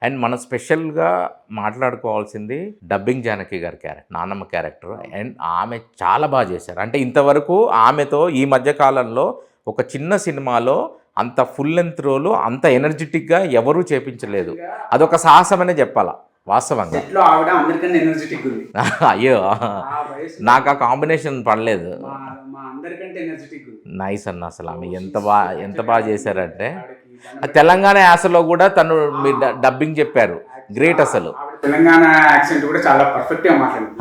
And మనం స్పెషల్గా మాట్లాడుకోవాల్సింది dubbing Janaki గారి క్యారెక్టర్, నాన్నమ్మ క్యారెక్టర్. అండ్ ఆమె చాలా బాగా చేశారు. అంటే ఇంతవరకు ఆమెతో ఈ మధ్య కాలంలో ఒక చిన్న సినిమాలో అంత ఫుల్ లెంత్ రోలు అంత ఎనర్జెటిక్గా ఎవరూ చేపించలేదు. అదొక సాహసమనే చెప్పాలా వాస్తవంగా. సెట్లో ఆవిడ అందరికన్నా ఎనర్జెటిక్ ఉంది. అయ్యో, ఆ వయసులో నాకు ఆ కాంబినేషన్ పడలేదు. మా అందరికంటే ఎనర్జెటిక్ ఉంది. నైస్ అన్న, అసలు ఆమె ఎంత బాగా చేశారంటే తెలంగాణ యాసలో కూడా తను మీరు డబ్బింగ్ చెప్పారు, గ్రేట్ అసలు. ఆవిడ తెలంగాణ యాక్సెంట్ కూడా చాలా పర్ఫెక్ట్ గా మాట్లాడింది.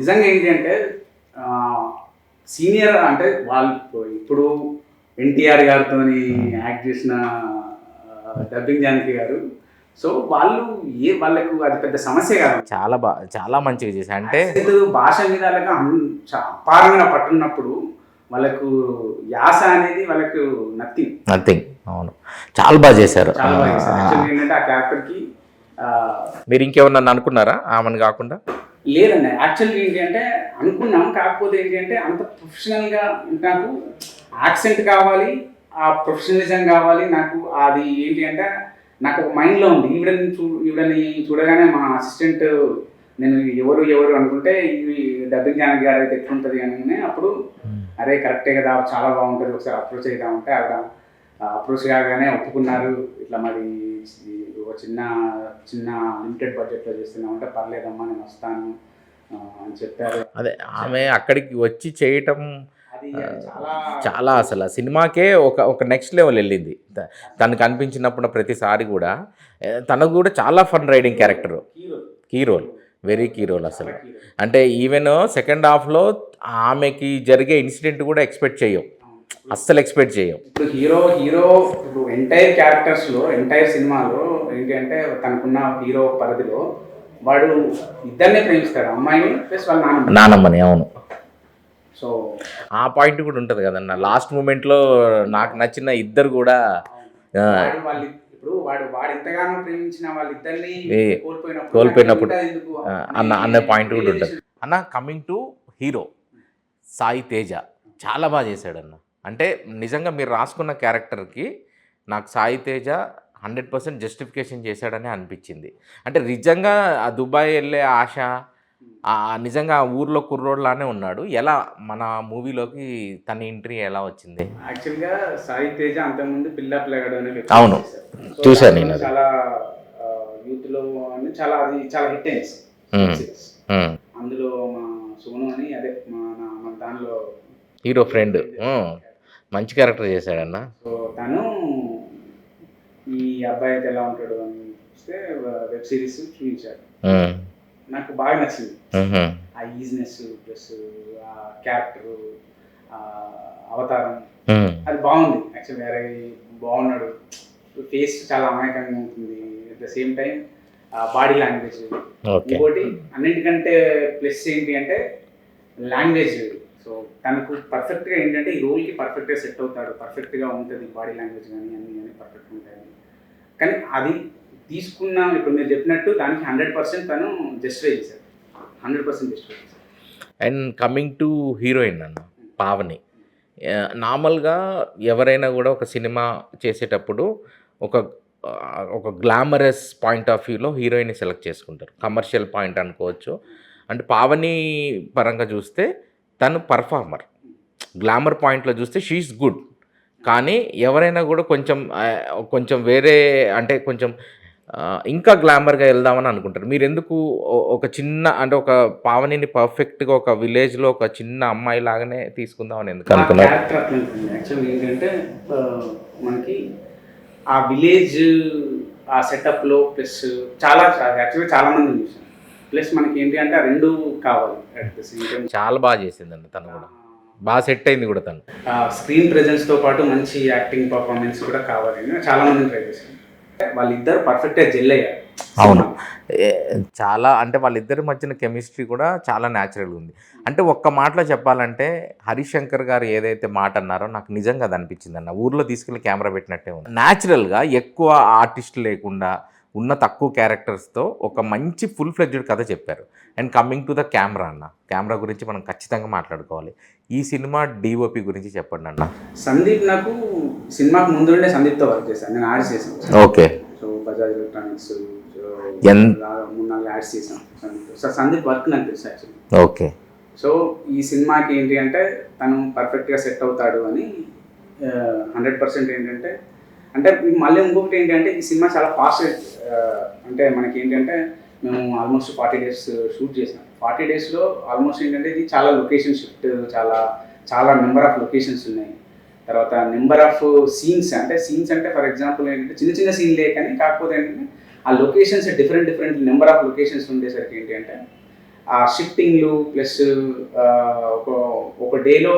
నిజంగా ఏంటి అంటే సీనియర్ అంటే వాళ్ళు ఇప్పుడు ఎన్టీఆర్ గారితో యాక్ట్ చేసిన డబ్బింగ్ జానకి గారు. సో వాళ్ళకు అది పెద్ద సమస్య కాదు. చాలా మంచిగా చేశారు. అంటే భాష మీద అపారంగా పట్టున్నప్పుడు వాళ్ళకు యాస అనేది వాళ్ళకు నథింగ్. అవును, చాలా బాగా చేశారు. ఏంటంటే ఆ క్యారెక్టర్కి మీరు ఇంకేమన్నా అనుకున్నారా ఆమెను కాకుండా? లేదండి, యాక్చువల్గా ఏంటి అంటే అనుకున్నాం, కాకపోతే ఏంటి అంటే అంత ప్రొఫెషనల్గా నాకు యాక్సెంట్ కావాలి, ఆ ప్రొఫెషనలిజం కావాలి నాకు. అది ఏంటి అంటే నాకు ఒక మైండ్లో ఉంది. ఈవిడని చూడగానే మా అసిస్టెంట్ నేను ఎవరు అనుకుంటే ఇవి డబ్బింగ్ జానకి గారు అయితే ఎట్లుంటుంది అని అప్పుడు అరే కరెక్టే కదా, చాలా బాగుంటుంది, ఒకసారి అప్రోచ్ అవుతామంటే ఆవిడ అప్రోచ్ కాగానే ఒప్పుకున్నారు. ఇట్లా మరి ఒక చిన్న లిమిటెడ్ బడ్జెట్లో చేస్తున్నామంటే పర్లేదమ్మా నేను వస్తాను అని చెప్పారు. అదే ఆమె అక్కడికి వచ్చి చేయటం చాలా అసలు సినిమాకే ఒక నెక్స్ట్ లెవెల్ వెళ్ళింది. తను కనిపించినప్పుడు ప్రతిసారి కూడా తనకు కూడా చాలా fun riding character, key role, very key role అసలు. అంటే ఈవెన్ సెకండ్ హాఫ్లో ఆమెకి జరిగే ఇన్సిడెంట్ కూడా అస్సలు ఎక్స్పెక్ట్ చేయం. ఇప్పుడు హీరో ఇప్పుడు ఎంటైర్ క్యారెక్టర్స్లో ఎంటైర్ సినిమాలో ఏంటి అంటే తనకున్న హీరో పరిధిలో వాడు ఇద్దరినే ప్రేమిస్తాడు, అమ్మాయిని ప్లస్ వాళ్ళ నానమ్మని. అవును, సో ఆ పాయింట్ కూడా ఉంటుంది కదన్న. లాస్ట్ మూమెంట్లో నాకు నచ్చిన ఇద్దరు కూడా ఇప్పుడు వాడు ఎంతగానో ప్రేమించిన వాళ్ళిద్దరిని కోల్పోయినప్పుడు అన్న పాయింట్ కూడా ఉంటుంది అన్న. Coming to hero Sai Teja చాలా బాగా చేశాడన్న. అంటే నిజంగా మీరు రాసుకున్న క్యారెక్టర్కి నాకు సాయి తేజ 100% జస్టిఫికేషన్ చేశాడని అనిపించింది. అంటే నిజంగా ఆ దుబాయ్ వెళ్ళే ఆశ నిజంగా ఆ ఊర్లో కుర్రోడ్లానే ఉన్నాడు. ఎలా మన మూవీలోకి తన ఎంట్రీ ఎలా వచ్చింది? యాక్చువల్గా సాయి తేజ అంతకుముందు పిల్లప్ లేగడం. అవును, చూశాను నేను. చాలా యూత్లో చాలా హిట్ అయింది. అందులో మా సోను అని అదే మన దానిలో హీరో ఫ్రెండ్ మంచి క్యారెక్టర్ చేశాడన్న. సో తను ఈ అబ్బాయి అయితే ఎలా ఉంటాడు అని చూస్తే వెబ్ సిరీస్ చూపించాడు, నాకు బాగా నచ్చింది. ఆ ఈజినెస్ ప్లస్ ఆ క్యారెక్టర్ అవతారం అది బాగుంది. యాక్చువల్లీ వేరే బాగున్నాడు, ఫేస్ చాలా అమాయకంగా ఉంటుంది. At the same time body language, ఇంకోటి అన్నిటికంటే ప్లస్ ఏంటి అంటే లాంగ్వేజ్. సో తనకు పర్ఫెక్ట్గా ఏంటంటే ఈ రోల్కి పర్ఫెక్ట్గా సెట్ అవుతాడు, పర్ఫెక్ట్గా ఉంటుంది బాడీ లాంగ్వేజ్ కానీ అన్నీ పర్ఫెక్ట్గా ఉంటాయి. కానీ అది తీసుకున్న ఇప్పుడు మీరు చెప్పినట్టు దానికి 100% తను జస్టిఫై చేశారు, 100% జస్టిఫై చేశారు. అండ్ కమింగ్ టు హీరోయిన్ అన్న పావని, నార్మల్గా ఎవరైనా కూడా ఒక సినిమా చేసేటప్పుడు ఒక గ్లామరస్ పాయింట్ ఆఫ్ వ్యూలో హీరోయిన్ని సెలెక్ట్ చేసుకుంటారు, కమర్షియల్ పాయింట్ అనుకోవచ్చు. అంటే పావని పరంగా చూస్తే తను పర్ఫార్మర్, గ్లామర్ పాయింట్లో చూస్తే షీఈస్ గుడ్. కానీ ఎవరైనా కూడా కొంచెం వేరే అంటే కొంచెం ఇంకా గ్లామర్గా వెళ్దామని అనుకుంటారు. మీరు ఎందుకు ఒక చిన్న అంటే ఒక పావనిని పర్ఫెక్ట్గా ఒక విలేజ్లో ఒక చిన్న అమ్మాయి లాగానే తీసుకుందామని ఎందుకు అనుకున్నారు? యాక్చువల్లీ ఏంటంటే మనకి ఆ విలేజ్ ఆ సెటప్లో ప్లస్ యాక్చువల్గా చాలా మంది చూసాం. ప్లస్ మనకి ఏంటి అంటే ఆ రెండు కావాలి అట్ ద సేమ్ టైం. చాలా బాగా చేసిందండి తను కూడా, బాగా సెట్ అయింది కూడా. తను స్క్రీన్ ప్రెజెన్స్తో పాటు మంచి యాక్టింగ్ పర్ఫార్మెన్స్ కూడా కావాలి. చాలా మందిని ట్రై చేశాను, వాళ్ళిద్దరు పర్ఫెక్ట్గా జెల్ అయ్యారు. అవును, చాలా అంటే వాళ్ళిద్దరి మధ్యన కెమిస్ట్రీ కూడా చాలా న్యాచురల్గా ఉంది. అంటే ఒక్క మాటలో చెప్పాలంటే హరిశంకర్ గారు ఏదైతే మాట అన్నారో నాకు నిజంగా అది అనిపించింది అన్న. ఊర్లో తీసుకెళ్ళి కెమెరా పెట్టినట్టే ఉంది. న్యాచురల్గా ఎక్కువ ఆర్టిస్ట్ లేకుండా ఉన్న తక్కువ క్యారెక్టర్స్తో ఒక మంచి ఫుల్ ఫ్లెడ్జ్డ్ కథ చెప్పారు. And coming to the camera అన్న, కెమెరా గురించి మనం ఖచ్చితంగా మాట్లాడుకోవాలి. ఈ సినిమా డిఓపి గురించి చెప్పండి అన్న. సందీప్, నాకు సినిమాకు ముందు నుండే సందీప్తో వర్క్ చేశాను, నేను ఆర్ట్స్ చేశాను. Okay. So Bajaj electronics, 3-4 ads చేసాం సందీప్. సో సందీప్ వర్క్ నాకు తెలుసు యాక్చువల్లీ. ఓకే. సో ఈ సినిమాకి ఏంటి అంటే తను పర్ఫెక్ట్గా సెట్ అవుతాడు అని 100% ఏంటంటే అంటే మళ్ళీ ఇంకొకటి ఏంటంటే ఈ సినిమా చాలా ఫాస్ట్. అంటే మనకి ఏంటంటే మేము ఆల్మోస్ట్ 40 days షూట్ చేసాం. 40 daysలో ఆల్మోస్ట్ ఏంటంటే ఇది చాలా లొకేషన్ షిఫ్ట్, చాలా నెంబర్ ఆఫ్ లొకేషన్స్ ఉన్నాయి. తర్వాత నెంబర్ ఆఫ్ సీన్స్ అంటే ఫర్ ఎగ్జాంపుల్ ఏంటంటే చిన్న చిన్న సీన్లే కానీ కాకపోతే ఏంటంటే ఆ locations different number of locations ఉండేసరికి ఏంటి అంటే ఆ షిఫ్టింగ్లు ప్లస్ ఒక డేలో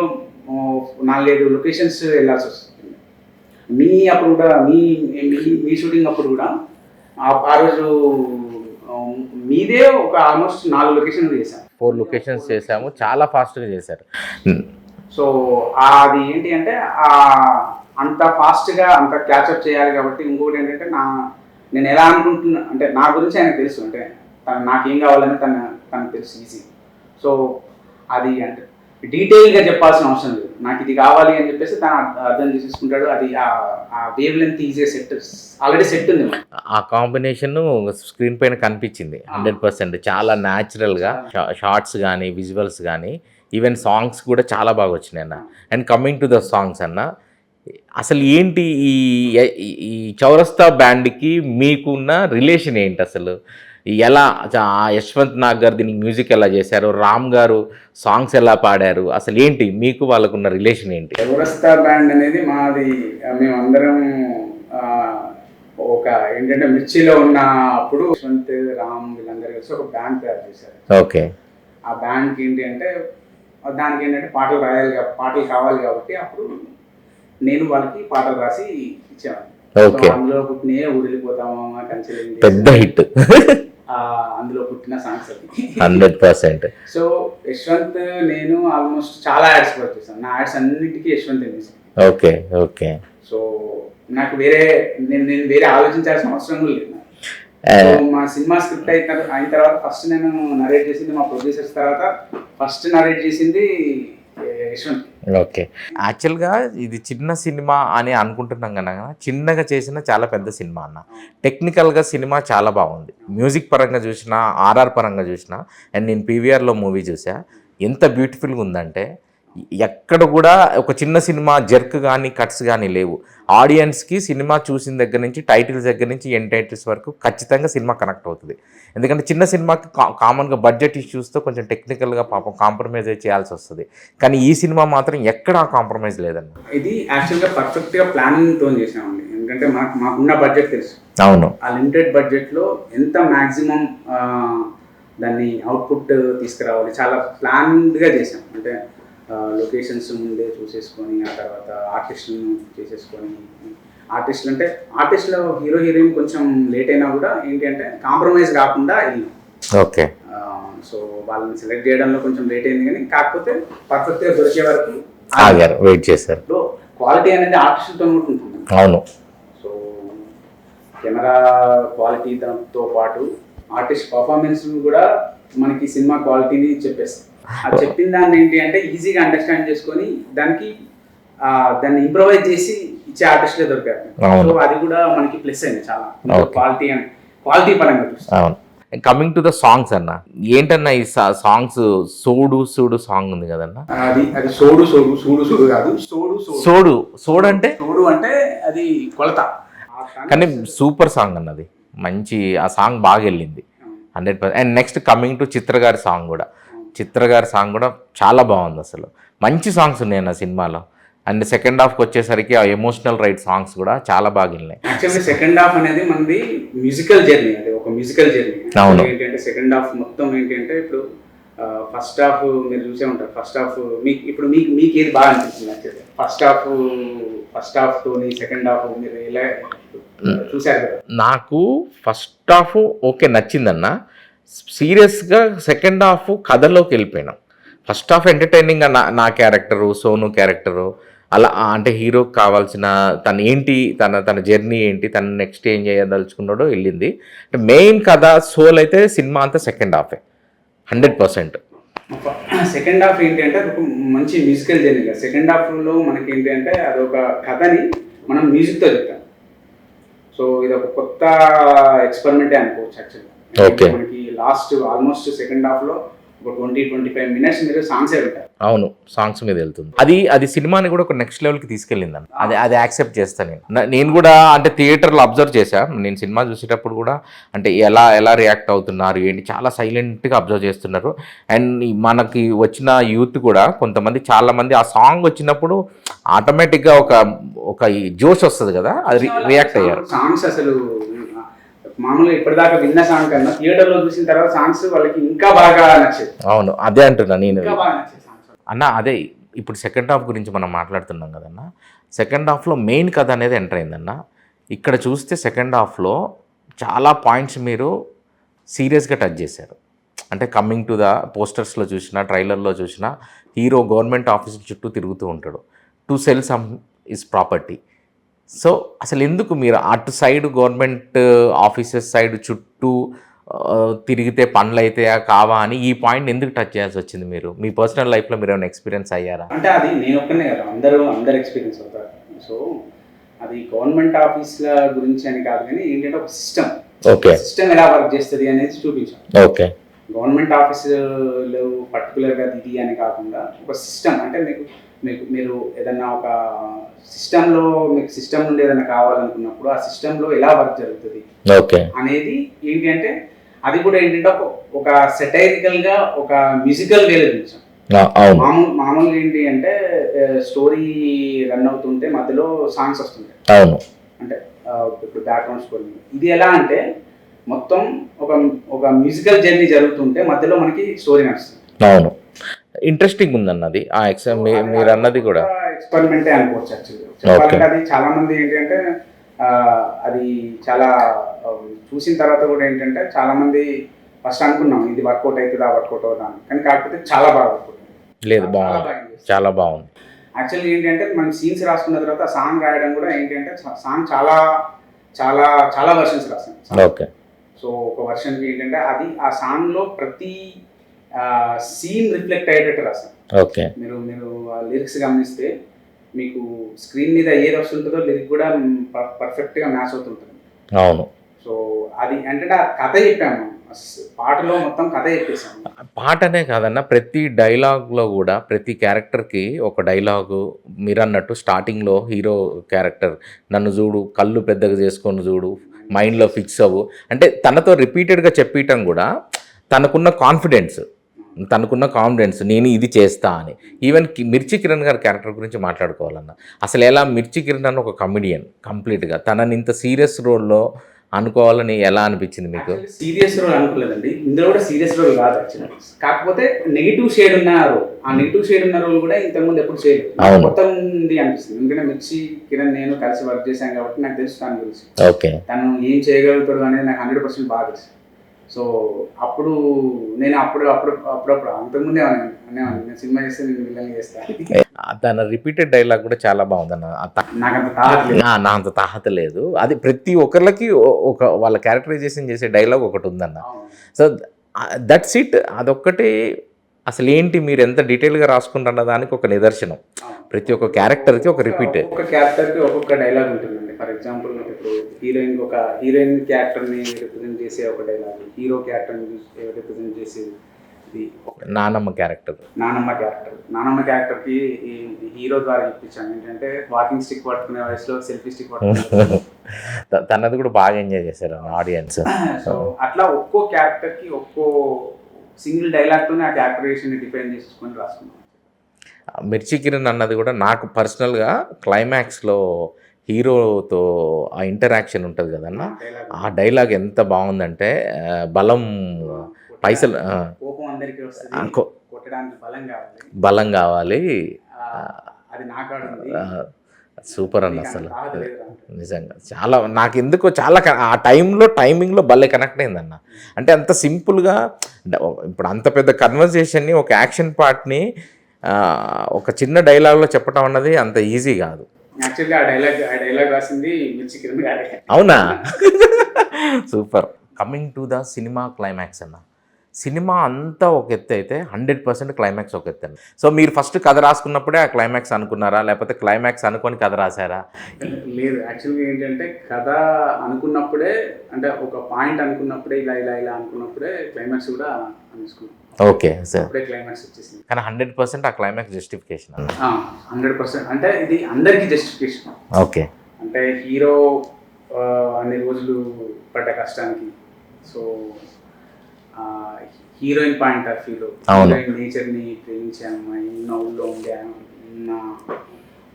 4-5 లొకేషన్స్ వెళ్ళాల్సి వస్తుంది. అప్పుడు కూడా మీ షూటింగ్ అప్పుడు కూడా ఆ రోజు మీదే ఒక ఆల్మోస్ట్ 4 లొకేషన్లు చేశాం. 4 లొకేషన్స్ చేసాము, చాలా ఫాస్ట్గా చేశారు. సో అది ఏంటి అంటే అంత ఫాస్ట్గా అంత క్యాచప్ చేయాలి కాబట్టి ఇంకొకటి ఏంటంటే నేను ఎలా అనుకుంటున్నా అంటే నా గురించి ఆయనకు తెలుసు, అంటే నాకేం కావాలని తనకు తెలుసు ఈజీ. సో అది అంటే డీటెయిల్గా చెప్పాల్సిన అవసరం లేదు, నాకు ఇది కావాలి అని చెప్పేసి తను అర్థం చేసేసుకుంటాడు. అది ఆ wave length easy already set ఉంది. ఆ కాంబినేషన్ స్క్రీన్ పైన కనిపించింది 100%. చాలా న్యాచురల్గా షార్ట్స్ కానీ విజువల్స్ కానీ ఈవెన్ సాంగ్స్ కూడా చాలా బాగా వచ్చినాయి అన్న. And coming to the songs అన్న, అసలు ఏంటి ఈ చౌరస్తా బ్యాండ్కి మీకున్న రిలేషన్ ఏంటి అసలు? ఎలా యశ్వంత్ నాగ్ గారు దీనికి మ్యూజిక్ ఎలా చేశారు, రామ్ గారు సాంగ్స్ ఎలా పాడారు, అసలు ఏంటి మీకు వాళ్ళకున్న రిలేషన్ ఏంటి? చౌరస్తా బ్యాండ్ అనేది మాది, మేమందరం ఒక ఏంటంటే మిర్చిలో ఉన్న అప్పుడు యశ్వంత్ రామ్ వీళ్ళందరూ కలిసి ఒక బ్యాండ్ తయారు చేశారు. ఓకే. ఆ బ్యాండ్కి ఏంటి అంటే దానికి ఏంటంటే పాటలు కావాలి కాబట్టి అప్పుడు నేను వాళ్ళకి పాటలు రాసి ఇచ్చాను. అందులో పుట్టినే ఊరిపోతామా కంచెలు పెద్ద హిట్, అందులో పుట్టిన సాంగ్స్ 100%. సో యశ్వంత్ నేను ఆల్మోస్ట్ చాలా యాడ్స్ వర్క్ చేశాను. నా యాడ్స్ అన్నిటికీ యశ్వంత్ చేశాను. Okay okay. సో నాకు నేను వేరే ఆలోచించాల్సిన అవసరం లేదు. మా సినిమా స్క్రిప్ట్ అయిన తర్వాత ఫస్ట్ నేను నరేట్ చేసింది మా ప్రొడ్యూసర్స్, తర్వాత ఫస్ట్ నరేట్ చేసింది యశ్వంత్. ఓకే. యాక్చువల్గా ఇది చిన్న సినిమా అని అనుకుంటున్నాం కన్నా చిన్నగా చేసిన చాలా పెద్ద సినిమా అన్న. టెక్నికల్గా సినిమా చాలా బాగుంది, మ్యూజిక్ పరంగా చూసినా ఆర్ఆర్ పరంగా చూసినా. అండ్ నేను పీవీఆర్లో మూవీ చూసా, ఎంత బ్యూటిఫుల్గా ఉందంటే ఎక్కడ కూడా ఒక చిన్న సినిమా జర్క్ కానీ కట్స్ కానీ లేవు. ఆడియన్స్కి సినిమా చూసిన దగ్గర నుంచి టైటిల్స్ దగ్గర నుంచి ఎండ్ టైటిల్స్ వరకు ఖచ్చితంగా సినిమా కనెక్ట్ అవుతుంది. ఎందుకంటే చిన్న సినిమాకి కామన్గా బడ్జెట్ ఇష్యూస్తో కొంచెం టెక్నికల్గా పాపం కాంప్రమైజ్ చేయాల్సి వస్తుంది, కానీ ఈ సినిమా మాత్రం ఎక్కడ కాంప్రమైజ్ లేదన్న. ఇది యాక్చువల్గా పర్ఫెక్ట్గా ప్లానింగ్తో చేసామండి. ఎందుకంటే మాకున్న బడ్జెట్ తెలుసు. అవును. ఆ లిమిటెడ్ బడ్జెట్లో ఎంత మ్యాక్సిమం దాన్ని అవుట్పుట్ తీసుకురావాలి చాలా ప్లాన్డ్గా చేసాం. అంటే లొకేషన్స్ ముందే చూసేసుకొని ఆ తర్వాత ఆర్టిస్టులను చేసేసుకొని, ఆర్టిస్టులు అంటే ఆర్టిస్టులో హీరో హీరోయిన్ కొంచెం లేట్ అయినా కూడా ఏంటి అంటే కాంప్రమైజ్ కాకుండా వెళ్ళాం. ఓకే. సో వాళ్ళని సెలెక్ట్ చేయడంలో కొంచెం లేట్ అయింది, కానీ కాకపోతే పర్ఫెక్ట్గా దొరికే వరకు ఆగారు, వెయిట్ చేశారు. క్వాలిటీ అనేది ఆర్టిస్టులతో ఉంటుంది. అవును. సో కెమెరా క్వాలిటీ దాంతో పాటు ఆర్టిస్ట్ పర్ఫార్మెన్స్ కూడా మనకి సినిమా క్వాలిటీని చెప్పేస్తాం. అది చెప్పిన దాన్ని ఏంటి అంటే ఈజీగా అండర్స్టాండ్ చేసుకొని దాన్ని ఇంప్రూవైజ్ చేసి ఇచ్చే ఆర్టిస్ట్లే దొరికారు. సో అది కూడా మనకి ప్లస్ అయింది చాలా, క్వాలిటీ పరంగా చూస్తాం. అవును. కమింగ్ టు ద సాంగ్స్ అన్న, ఏంటన్నా ఈ సాంగ్స్ సోడు సాంగ్ ఉంది కదన్న, అది సోడు కాదు, సోడు అంటే అది కొలత. కానీ సూపర్ సాంగ్ అన్నది, మంచి ఆ సాంగ్ బాగా వెళ్ళింది 100%. అండ్ నెక్స్ట్ కమింగ్ టు చిత్ర గారి సాంగ్ కూడా చాలా బాగుంది. అసలు మంచి సాంగ్స్ ఉన్నాయి అన్న సినిమాలో. అండ్ సెకండ్ హాఫ్కి వచ్చేసరికి ఆ ఎమోషనల్ రైట్ సాంగ్స్ కూడా చాలా బాగా వెళ్ళినాయి. యాక్చువల్లీ సెకండ్ హాఫ్ అనేది మనది మ్యూజికల్ జర్నీ, అది ఒక మ్యూజికల్ జర్నీ. ఏంటంటే సెకండ్ హాఫ్ మొత్తం ఏంటంటే ఇప్పుడు ఫస్ట్ హాఫ్ మీరు చూసే ఉంటారు. ఫస్ట్ హాఫ్ మీకు ఏది బాగా అనిపించింది? యాక్చువల్లీ ఫస్ట్ హాఫ్ తోని సెకండ్ హాఫ్ మీరు ఎలా చూసారు కదా? నాకు ఫస్ట్ హాఫ్ ఓకే నచ్చిందన్న. సీరియస్గా సెకండ్ హాఫ్ కథలోకి వెళ్ళిపోయినాం. ఫస్ట్ హాఫ్ ఎంటర్టైనింగ్గా నా క్యారెక్టరు, సోను క్యారెక్టరు అలా, అంటే హీరోకి కావాల్సిన తన జర్నీ ఏంటి, తను నెక్స్ట్ ఏం చేయదలుచుకున్నాడో వెళ్ళింది. అంటే మెయిన్ కథ సోల్ అయితే సినిమా అంతా సెకండ్ హాఫే 100%. సెకండ్ హాఫ్ ఏంటి అంటే అది ఒక మంచి మ్యూజికల్ జర్నీ. సెకండ్ హాఫ్లో మనకి ఏంటి అంటే అదొక కథని మనం మ్యూజిక్తో చెప్తాం. సో ఇది ఒక కొత్త ఎక్స్పెరిమెంటే అనుకోవచ్చు యాక్చువల్గా. Okay. మనకి లాస్ట్ ఆల్మోస్ట్ సెకండ్ హాఫ్ లో ఒక 20-25 మినిట్స్ మీరు సాంగ్సే వింటారు. అవును, సాంగ్స్ మీద వెళ్తుంది. అది సినిమాని కూడా ఒక నెక్స్ట్ లెవెల్కి తీసుకెళ్ళింది అన్న. అది యాక్సెప్ట్ చేస్తాను నేను కూడా. అంటే థియేటర్లో అబ్జర్వ్ చేశా నేను సినిమా చూసేటప్పుడు కూడా. అంటే ఎలా రియాక్ట్ అవుతున్నారు ఏంటి, చాలా సైలెంట్గా అబ్జర్వ్ చేస్తున్నారు. అండ్ మనకి వచ్చిన యూత్ కూడా కొంతమంది, చాలా మంది ఆ సాంగ్ వచ్చినప్పుడు ఆటోమేటిక్గా ఒక జోష్ వస్తుంది కదా, అది రియాక్ట్ అయ్యారు. సాంగ్స్ అసలు మామూలుగా ఇప్పటిదాకా విన్న సాంగ్ కన్నా థియేటర్ లో చూసిన తర్వాత సాంగ్స్ వాళ్ళకి ఇంకా బాగా నచ్చేది. అవును, అదే అంటున్నా నేను ఇంకా బాగా నచ్చేది సాంగ్స్ అన్న. అదే ఇప్పుడు సెకండ్ హాఫ్ గురించి మనం మాట్లాడుతున్నాం కదన్న. సెకండ్ హాఫ్లో మెయిన్ కథ అనేది ఎంటర్ అయిందన్న. ఇక్కడ చూస్తే సెకండ్ హాఫ్లో చాలా పాయింట్స్ మీరు సీరియస్గా టచ్ చేశారు. అంటే కమింగ్ టు ద పోస్టర్స్లో చూసినా, ట్రైలర్లో చూసినా, హీరో గవర్నమెంట్ ఆఫీస్ చుట్టూ తిరుగుతూ ఉంటాడు to cell some is property. So అసలు ఎందుకు మీరు అటు సైడ్ గవర్నమెంట్ ఆఫీసెస్ సైడ్ చుట్టూ తిరిగితే పనులు అవుతాయా కావా అని ఈ పాయింట్ ఎందుకు టచ్ చేయాల్సి వచ్చింది? మీరు మీ పర్సనల్ లైఫ్లో మీరు ఏమైనా ఎక్స్పీరియన్స్ అయ్యారా? అంటే అది నేను ఒక్కనే కదా, అందరు ఎక్స్పీరియన్స్ అవుతారు. సో అది గవర్నమెంట్ ఆఫీస్ల గురించి అని కాదు, కానీ ఏంటంటే ఒక సిస్టమ్, ఓకే, సిస్టమ్ ఎలా వర్క్ చేస్తుంది అనేది చూపించాం. ఓకే, గవర్నమెంట్ ఆఫీసులు పర్టికులర్గా ఇది అని కాకుండా ఒక సిస్టమ్, అంటే మీరు ఏదన్నా ఒక సిస్టంలో మీకు సిస్టమ్ నుండి ఏదైనా కావాలనుకున్నప్పుడు ఆ సిస్టంలో ఎలా వర్క్ జరుగుతుంది ఓకే అనేది ఏంటి అంటే, అది కూడా ఏంటంటే ఒక సెటైరికల్ గా ఒక మ్యూజికల్ వేలో చూపించాం. మామూలుగా ఏంటి అంటే స్టోరీ రన్ అవుతుంటే మధ్యలో సాంగ్స్ వస్తుంటాయి. అవును, అంటే ఇప్పుడు బ్యాక్గ్రౌండ్ స్కోర్. ఇది ఎలా అంటే మొత్తం ఒక మ్యూజికల్ జర్నీ జరుగుతుంటే మధ్యలో మనకి స్టోరీ నడుస్తుంది. అవును, ఇంట్రెస్టింగ్ ఉందన్నది ఆ ఎక్సామ్ మీరు అన్నది కూడా ఎక్స్పెరిమెంటే అనుకోవచ్చు. యాక్చువల్లీ చెప్పాలంటే అది చాలా మంది ఏంటంటే అది చాలా చూసిన తర్వాత కూడా ఏంటంటే చాలా మంది ఫస్ట్ అనుకున్నాం ఇది వర్కౌట్ అవుతుందా అని, కానీ కాకపోతే చాలా బాగా వర్కౌట్ లేదు, బాగుంది, చాలా బాగుంది. యాక్చువల్లీ ఏంటంటే మనం సీన్స్ రాసుకున్న తర్వాత సాంగ్ రాయడం కూడా ఏంటంటే సాంగ్ చాలా చాలా చాలా వర్షన్స్ రాసాం. ఓకే. సో ఒక వర్షన్కి ఏంటంటే అది ఆ సాంగ్లో ప్రతి సీన్ రిఫ్లెక్ట్ అయ్యేటట్టు రాసాం. ఓకే. మీరు లిరిక్స్ గమనిస్తే మీకు స్క్రీన్ మీద ఏది వస్తుంటుందో లిరిక్ కూడా పర్ఫెక్ట్గా మ్యాచ్ అవుతుంటుంది. అవును. సో అది అంటే కథ చెప్పాము, పాటలో మొత్తం కథ చెప్పేసాము. పాటనే కాదన్న, ప్రతి డైలాగ్లో కూడా ప్రతి క్యారెక్టర్కి ఒక డైలాగు. మీరు అన్నట్టు స్టార్టింగ్లో హీరో క్యారెక్టర్ నన్ను చూడు, కళ్ళు పెద్దగా చేసుకొని చూడు, మైండ్లో ఫిక్స్ అవ్వు అంటే తనతో రిపీటెడ్గా చెప్పటం కూడా తనకున్న కాన్ఫిడెన్స్ నేను ఇది చేస్తా అని. ఈవెన్ మిర్చి కిరణ్ గారి క్యారెక్టర్ గురించి మాట్లాడుకోవాలన్న. అసలు ఎలా మిర్చి కిరణ్ అన్న ఒక కమెడియన్ కంప్లీట్గా తనని ఇంత సీరియస్ రోల్లో అనుకోవాలని ఎలా అనిపించింది మీకు? సీరియస్ రోల్ అనుకోలేదండి, ఇందులో కూడా సీరియస్ రోల్ కాదు యాక్చువల్లీ. కాకపోతే నెగిటివ్ షేడ్ ఉన్న రోల్, ఆ నెగిటివ్ షేడ్ ఉన్న రోల్ కూడా ఇంతకుముందు ఎప్పుడు చేయలేదు, మొత్తం ఉంది అనిపిస్తుంది. ఎందుకంటే మిర్చి కిరణ్ నేను కలిసి వర్క్ చేశాను కాబట్టి నాకు తెలుసు దాని గురించి. ఓకే. తను ఏం చేయగలుగుతాడు అనేది నాకు 100% బాగా తెలుసు. సో అప్పుడు నేను అప్పుడప్పుడు అంతకుముందే నేను సినిమా చేస్తే నేను విలన్ చేస్తాను. తన రిపీటెడ్ డైలాగ్ కూడా చాలా బాగుందన్న. నా అంత తాహత లేదు. అది ప్రతి ఒక్కరికి ఒక వాళ్ళ క్యారెక్టరైజేషన్ చేసే డైలాగ్ ఒకటి ఉందన్న. So that's it. అదొక్కటి అసలు ఏంటి మీరు ఎంత డీటెయిల్గా రాసుకుంటున్న దానికి ఒక నిదర్శనం. ప్రతి ఒక్క క్యారెక్టర్కి ఒక రిపీట్, ఒక క్యారెక్టర్కి ఒక్కొక్క డైలాగ్ ఉంటుందండి. ఫర్ ఎగ్జాంపుల్ ఇప్పుడు హీరోయిన్ క్యారెక్టర్ని రిప్రజెంట్ చేసే ఒక డైలాగ్, హీరో క్యారెక్టర్ని రిప్రజెంట్ చేసేది నానమ్మ క్యారెక్టర్కి హీరో ద్వారా ఇప్పించాను. ఏంటంటే వాకింగ్ స్టిక్ పట్టుకునే వయసులో సెల్ఫీ స్టిక్ పట్టుకునే తనది కూడా బాగా ఎంజాయ్ చేశారు ఆడియన్స్. సో అట్లా ఒక్కో క్యారెక్టర్కి ఒక్కో సింగిల్ డైలాగ్తోనే ఆ క్యారెక్టరైజేషన్ డిఫైన్ చేసుకొని రాసుకున్నాం. మిర్చి కిరణ్ అన్నది కూడా నాకు పర్సనల్గా క్లైమాక్స్లో హీరోతో ఆ ఇంటరాక్షన్ ఉంటుంది కదన్న, ఆ డైలాగ్ ఎంత బాగుందంటే బలం పైసలు బలం కావాలి, సూపర్ అన్న. అసలు నిజంగా చాలా నాకు ఎందుకో చాలా ఆ టైమింగ్లో భలే కనెక్ట్ అయిందన్న. అంటే అంత సింపుల్గా ఇప్పుడు అంత పెద్ద కన్వర్జేషన్ని ఒక యాక్షన్ పార్ట్ని ఒక చిన్న డైలాగ్లో చెప్పడం అన్నది అంత ఈజీ కాదు. యాక్చువల్గా ఆ డైలాగ్ రాసింది మిర్చి కిరణ్ గారే. అవునా? Super. Coming to the cinema climax అన్న, సినిమా అంతా ఒక ఎత్తు అయితే 100% క్లైమాక్స్ ఒక ఎత్తు అండి. సో మీరు ఫస్ట్ కథ రాసుకున్నప్పుడే ఆ క్లైమాక్స్ అనుకున్నారా, లేకపోతే క్లైమాక్స్ అనుకొని కథ రాశారా? లేదు, యాక్చువల్గా ఏంటంటే కథ అనుకున్నప్పుడే, అంటే ఒక పాయింట్ అనుకున్నప్పుడే ఇలా ఇలా ఇలా అనుకున్నప్పుడే క్లైమాక్స్ కూడా అనుకున్నాం. Okay sir. అప్పుడే క్లైమాక్స్ వచ్చేసింది. కానీ 100% ఆ క్లైమాక్స్ జస్టిఫికేషన్ అన్న. 100%. అంటే ఇది అందరికీ జస్టిఫికేషన్. ఓకే. అంటే హీరో అన్ని రోజులు పడ్డ కష్టానికి, సో హీరోయిన్ పాయింట్ ఆఫ్ వ్యూలో హీరోయిన్ నేచర్ని ప్రేమించే అమ్మాయి, ఊళ్ళో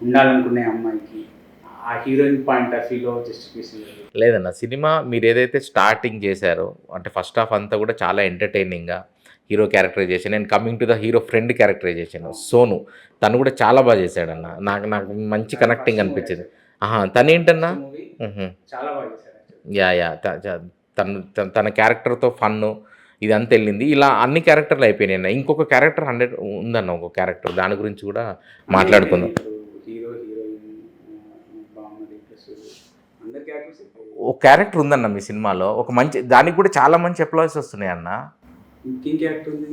ఉండాలనుకునే అమ్మాయికి ఆ హీరోయిన్ పాయింట్ ఆఫ్ వ్యూలో జస్టిఫికేషన్ లేదన్న. సినిమా మీరు ఏదైతే స్టార్టింగ్ చేశారో, అంటే ఫస్ట్ హాఫ్ అంతా కూడా చాలా ఎంటర్టైనింగ్గా hero characterization and coming to the hero friend characterization Sonu, తను కూడా చాలా బాగా చేశాడన్న. నాకు మంచి కనెక్టింగ్ అనిపించింది. తను ఏంటన్నా చాలా బాగా చేశాడు. యా తన క్యారెక్టర్తో ఫన్ను ఇదంతా వెళ్ళింది. ఇలా అన్ని క్యారెక్టర్లు అయిపోయినాయి అన్న. ఇంకొక క్యారెక్టర్ 100 ఉందన్న, ఒక క్యారెక్టర్, దాని గురించి కూడా మాట్లాడుకుందాం. హీరో హీరోయిన్ బాగున్నది, అందరి క్యారెక్టర్స్. ఒక క్యారెక్టర్ ఉందన్న మీ సినిమాలో, ఒక మంచి, దానికి కూడా చాలా మంచి అప్లాయిస్ వస్తున్నాయి అన్న. ఇంకేం క్యారెక్టర్ ఉంది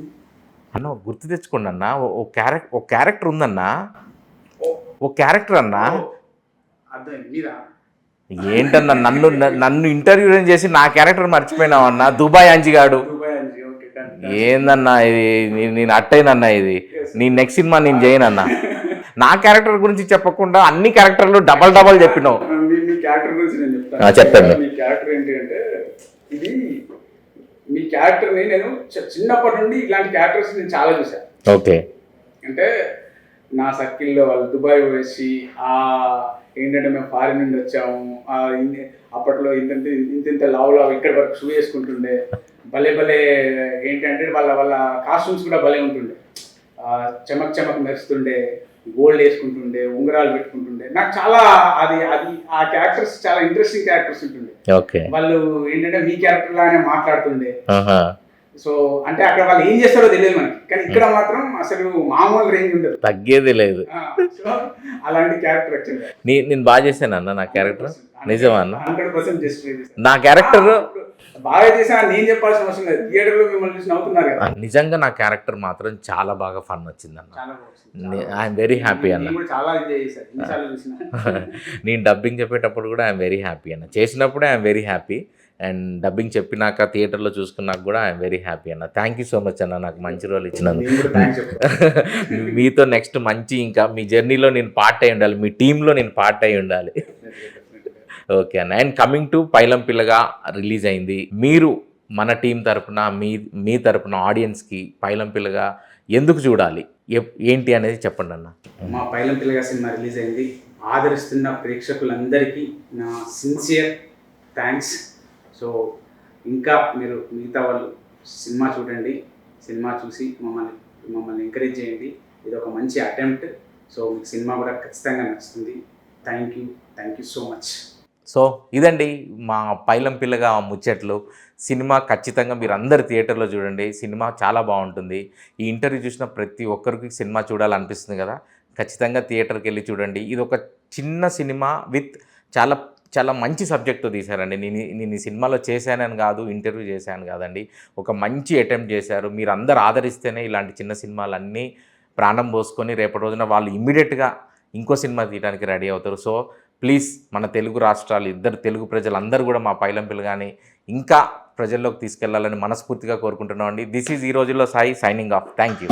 అన్న? గుర్తు తెచ్చుకోండి అన్న. ఒక క్యారెక్టర్ ఉందన్న, ఒక క్యారెక్టర్ అన్న. అర్థమైంది మీరా? ఏంటన్నా నన్ను ఇంటర్వ్యూ చేసి నా క్యారెక్టర్ మర్చిపోయినావు అన్న. దుబాయ్ అంజిగాడు ఏందన్నా ఇది? నేను అట్టయినన్నా ఇది. నీ నెక్స్ట్ సినిమా నేను చేయనన్నా. నా క్యారెక్టర్ గురించి చెప్పకుండా అన్ని క్యారెక్టర్లు డబల్ చెప్పినావు. మీ క్యారెక్టర్ గురించి నేను చెప్తాను. చెప్పండి. మీ క్యారెక్టర్ ఏంటి అంటే, ఇది మీ క్యారెక్టర్ని నేను చిన్నప్పటి నుండి ఇలాంటి క్యారెక్టర్స్ నేను చాలా చూసాను. ఓకే. అంటే నా సర్కిల్లో వాళ్ళు దుబాయ్ వచ్చి ఏంటంటే మేము ఫారిన్ నుండి వచ్చాము, అప్పట్లో ఇంత లావు ఇక్కడ వరకు షూ వేసుకుంటుండే, భలే ఏంటంటే వాళ్ళ కాస్ట్యూమ్స్ కూడా భలే ఉంటుండే, చమక్ మెరుస్తుండే, గోల్డ్ వేసుకుంటుండే, ఉంగరాలు పెట్టుకుంటుండే. నాకు చాలా అది ఆ క్యారెక్టర్స్ చాలా ఇంట్రెస్టింగ్ క్యారెక్టర్స్ ఉంటుండే. వాళ్ళు ఏంటంటే మీ క్యారెక్టర్ లాగానే మాట్లాడుతుండే. సో అంటే అక్కడ వాళ్ళు ఏం చేస్తారో తెలియదు మనకి, కానీ ఇక్కడ మాత్రం అసలు మామూలు రేంజ్ ఉండదు, తగ్గేది లేదు. సో అలాంటి క్యారెక్టర్ యాక్చువల్గా నేను బాగా చేశాను అన్న. నా క్యారెక్టర్ నిజమా అన్న? 100% జస్ట్ నా క్యారెక్టర్ బాగా చేసా, నేను చెప్పాల్సిన అవసరం లేదు. థియేటర్లో మిమ్మల్ని చూసి నవ్వుతున్నారు కదా. నిజంగా నా క్యారెక్టర్ మాత్రం చాలా బాగా ఫన్ వచ్చింది అన్న. ఐఎమ్ వెరీ హ్యాపీ అన్న. చాలా ఎంజాయ్ చేశాను, ఎన్నిసార్లు చూసినా. నేను డబ్బింగ్ చెప్పేటప్పుడు కూడా ఐఎమ్ వెరీ హ్యాపీ అన్న. చేసినప్పుడే I'm very happy, and dubbing చెప్పినాక థియేటర్లో చూసుకున్నాక కూడా ఐఎమ్ వెరీ హ్యాపీ అన్న. థ్యాంక్ యూ సో మచ్ అన్న, నాకు మంచి రోల్ ఇచ్చినందుకు. మీతో నెక్స్ట్ మంచి, ఇంకా మీ జర్నీలో నేను పార్ట్ అయి ఉండాలి, మీ టీంలో నేను పార్ట్ అయి ఉండాలి. ఓకే అన్న. అండ్ కమింగ్ టు పైలం పిల్లగా రిలీజ్ అయింది. మీరు మన టీం తరపున, మీ తరపున ఆడియన్స్కి పైలం పిల్లగా ఎందుకు చూడాలి, ఏంటి అనేది చెప్పండి అన్న. మా పైలం పిల్లగా సినిమా రిలీజ్ అయింది. ఆదరిస్తున్న ప్రేక్షకులందరికీ నా సిన్సియర్ థ్యాంక్స్. సో ఇంకా మీరు మిగతా వాళ్ళు సినిమా చూడండి, సినిమా చూసి మమ్మల్ని ఎంకరేజ్ చేయండి. ఇది ఒక మంచి అటెంప్ట్. సో మీకు సినిమా కూడా ఖచ్చితంగా నచ్చుతుంది. Thank you so much. So ఇదండి మా పైలం పిల్లగా ముచ్చట్లు. సినిమా ఖచ్చితంగా మీరు అందరు థియేటర్లో చూడండి. సినిమా చాలా బాగుంటుంది. ఈ ఇంటర్వ్యూ చూసిన ప్రతి ఒక్కరికి సినిమా చూడాలనిపిస్తుంది కదా, ఖచ్చితంగా థియేటర్కి వెళ్ళి చూడండి. ఇది ఒక చిన్న సినిమా విత్ చాలా మంచి సబ్జెక్ట్తో తీశారండి. నేను ఈ సినిమాలో చేశానని కాదు, ఇంటర్వ్యూ చేశాను కాదండి, ఒక మంచి అటెంప్ట్ చేశారు. మీరు అందరు ఆదరిస్తేనే ఇలాంటి చిన్న సినిమాలన్నీ ప్రాణం పోసుకొని రేపటి రోజున వాళ్ళు ఇమ్మీడియట్గా ఇంకో సినిమా తీయడానికి రెడీ అవుతారు. సో ప్లీజ్, మన తెలుగు రాష్ట్రాలు, ఇద్దరు తెలుగు ప్రజలందరూ కూడా మా పైలం పిల్లగాని ఇంకా ప్రజల్లోకి తీసుకెళ్లాలని మనస్ఫూర్తిగా కోరుకుంటున్నాం అండి. దిస్ ఈజ్ ఈ రోజుల్లో Sai signing off. Thank you.